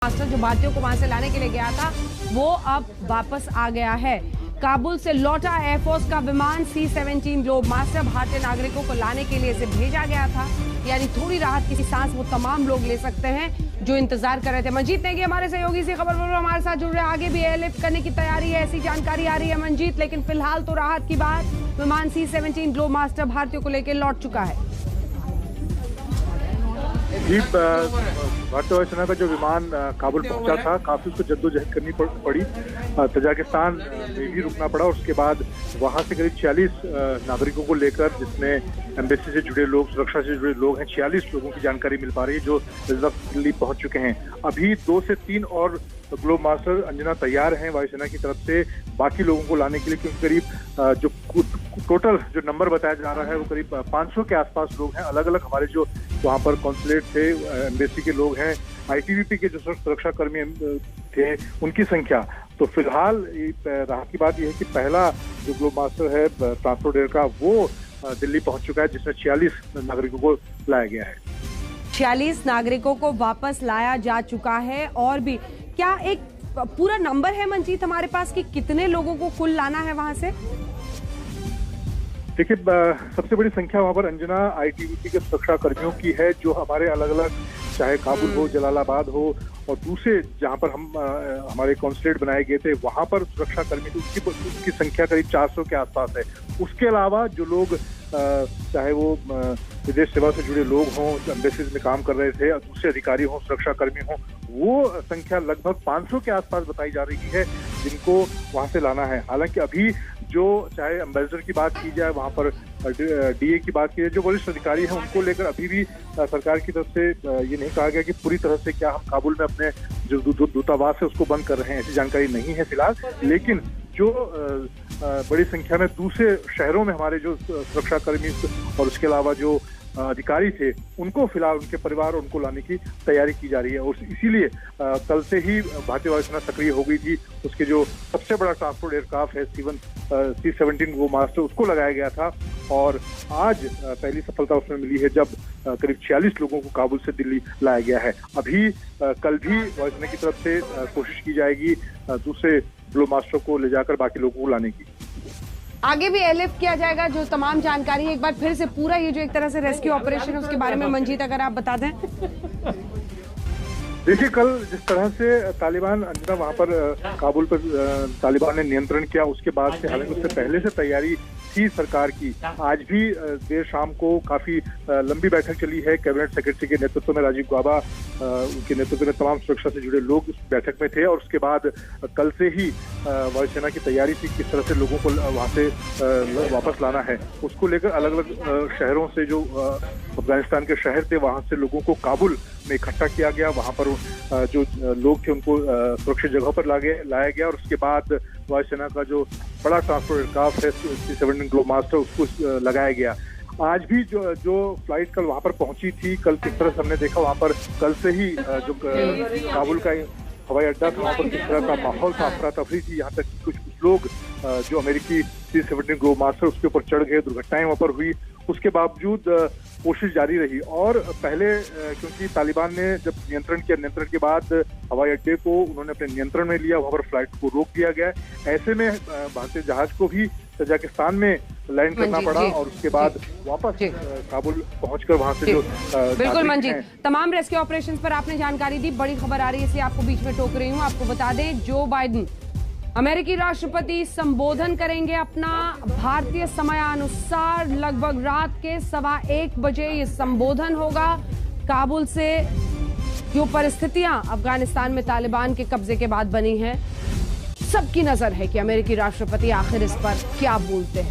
Master जो भारतीयों को वहां से लाने के लिए गया था वो अब वापस आ गया है। काबुल से लौटा एयरफोर्स का विमान C-17 ग्लोब मास्टर भारतीय नागरिकों को लाने के लिए इसे भेजा गया था। यानी थोड़ी राहत की सांस वो तमाम लोग ले सकते हैं जो इंतजार कर रहे थे। मंजीत नेगी हमारे सहयोगी से खबर हमारे साथ जुड़ रहे हैं। आगे भी एयरलिफ्ट करने की तैयारी है, ऐसी जानकारी आ रही है मंजीत, लेकिन फिलहाल तो राहत की बात, विमान C-17 ग्लोब मास्टर भारतीयों को लेकर लौट चुका है। भारतीय वायुसेना का जो विमान काबुल पहुंचा था, काफी उसको जद्दोजहद करनी पड़ी। तजाकिस्तान में भी रुकना पड़ा और उसके बाद वहां से करीब 46 नागरिकों को लेकर, जिसमें एम्बेसी से जुड़े लोग, सुरक्षा से जुड़े लोग हैं, 46 लोगों की जानकारी मिल पा रही है जो इस वक्त दिल्ली पहुंच चुके हैं। अभी 2 से 3 और ग्लोब मास्टर अंजना तैयार हैं वायुसेना की तरफ से बाकी लोगों को लाने के लिए, क्योंकि करीब जो टोटल जो नंबर बताया जा रहा है वो करीब 500 के आसपास लोग हैं। अलग अलग हमारे जो वहाँ पर कॉन्सुलेट थे, एम्बेसी के लोग हैं, ITBP के जो सुरक्षा कर्मी थे, उनकी संख्या। तो फिलहाल राहत की बात यह है कि पहला जो ग्लोब मास्टर है ट्रांसपोर्ट एयर का, वो दिल्ली पहुंच चुका है, जिसमें 46 नागरिकों को लाया गया है। 46 नागरिकों को वापस लाया जा चुका है। और भी क्या एक पूरा नंबर है मंजीत हमारे पास कि कितने लोगों को कुल लाना है वहां से? देखिए, सबसे बड़ी संख्या वहां पर अंजना ITBP के सुरक्षा कर्मियों की है, जो हमारे अलग अलग, चाहे काबुल हो, जलालाबाद हो और दूसरे जहां पर हम हमारे कॉन्सुलेट बनाए गए थे वहां पर सुरक्षा कर्मी थे, उसकी संख्या करीब 400 के आसपास है। उसके अलावा जो लोग चाहे वो विदेश सेवा से जुड़े लोग हों, जो एम्बेसीज में काम कर रहे थे, दूसरे अधिकारी हों, सुरक्षा कर्मी हों, वो संख्या लगभग 500 के आसपास बताई जा रही है जिनको वहां से लाना है। हालांकि अभी जो चाहे एम्बेसडर की बात की जाए, वहां पर DA की बात की जाए, जो वरिष्ठ अधिकारी हैं, उनको लेकर अभी भी सरकार की तरफ से ये नहीं कहा गया कि पूरी तरह से क्या हम काबुल में अपने जो दूतावास है उसको बंद कर रहे हैं, ऐसी जानकारी नहीं है फिलहाल। लेकिन जो बड़ी संख्या में दूसरे शहरों में हमारे जो सुरक्षा कर्मी और उसके अलावा जो अधिकारी थे, उनको फिलहाल उनके परिवार उनको लाने की तैयारी की जा रही है। और इसीलिए कल से ही भारतीय वायुसेना सक्रिय हो गई थी। उसके जो सबसे बड़ा ट्रांसपोर्ट एयरक्राफ्ट है C-17 ग्लोब मास्टर, उसको लगाया गया था और आज पहली सफलता उसमें मिली है जब करीब 46 लोगों को काबुल से दिल्ली लाया गया है। अभी कल भी वायुसेना की तरफ से कोशिश की जाएगी दूसरे ग्लोब मास्टर को ले जाकर बाकी लोगों को लाने की। आगे भी एयरलिफ्ट किया जाएगा। जो तमाम जानकारी है एक बार फिर से पूरा ये जो एक तरह से रेस्क्यू ऑपरेशन है उसके बारे में मंजीत अगर आप बता दें। देखिए, कल जिस तरह से तालिबान अंजना वहां पर काबुल पर तालिबान ने नियंत्रण किया, उसके बाद से, हालांकि उससे पहले से तैयारी थी सरकार की। आज भी देर शाम को काफी लंबी बैठक चली है कैबिनेट सेक्रेटरी के नेतृत्व में, राजीव गौबा उनके नेतृत्व में तमाम सुरक्षा से जुड़े लोग इस बैठक में थे। और उसके बाद कल से ही वायुसेना की तैयारी थी किस तरह से लोगों को वहां से वापस लाना है। उसको लेकर अलग अलग शहरों से, जो अफगानिस्तान के शहर थे, वहां से लोगों को काबुल में इकट्ठा किया गया। वहां पर जो लोग थे उनको सुरक्षित जगह पर लाया गया और उसके बाद वायुसेना का जो बड़ा ट्रांसपोर्ट एयरक्राफ्ट है C-17 ग्लोब मास्टर, उसको लगाया गया। आज भी जो फ्लाइट कल वहां पर पहुंची थी, कल किस तरह से हमने देखा वहां पर कल से ही जो काबुल का हवाई अड्डा था, वहां पर किस तरह का माहौल था, अफरा तफरी थी। यहाँ तक कुछ लोग जो अमेरिकी C-17 ग्लोब मास्टर उसके ऊपर चढ़ गए, दुर्घटनाएं वहां पर हुई। उसके बावजूद कोशिश जारी रही और पहले क्योंकि तालिबान ने जब नियंत्रण किया, नियंत्रण के बाद हवाई अड्डे को उन्होंने अपने नियंत्रण में लिया, वहां पर फ्लाइट को रोक दिया गया। ऐसे में भारतीय जहाज को भी तजाकिस्तान में लैंड करना पड़ा और उसके बाद वापस काबुल पहुंचकर वहां से जो बिल्कुल मंजीत, तमाम रेस्क्यू ऑपरेशंस पर आपने जानकारी दी। बड़ी खबर आ रही है इसलिए आपको बीच में टोक रही हूँ। आपको बता दें, जो बाइडेन अमेरिकी राष्ट्रपति संबोधन करेंगे अपना भारतीय समयानुसार लगभग रात के 1:15 बजे ये संबोधन होगा। काबुल से जो परिस्थितियां अफगानिस्तान में तालिबान के कब्जे के बाद बनी हैं, सबकी नजर है कि अमेरिकी राष्ट्रपति आखिर इस पर क्या बोलते हैं।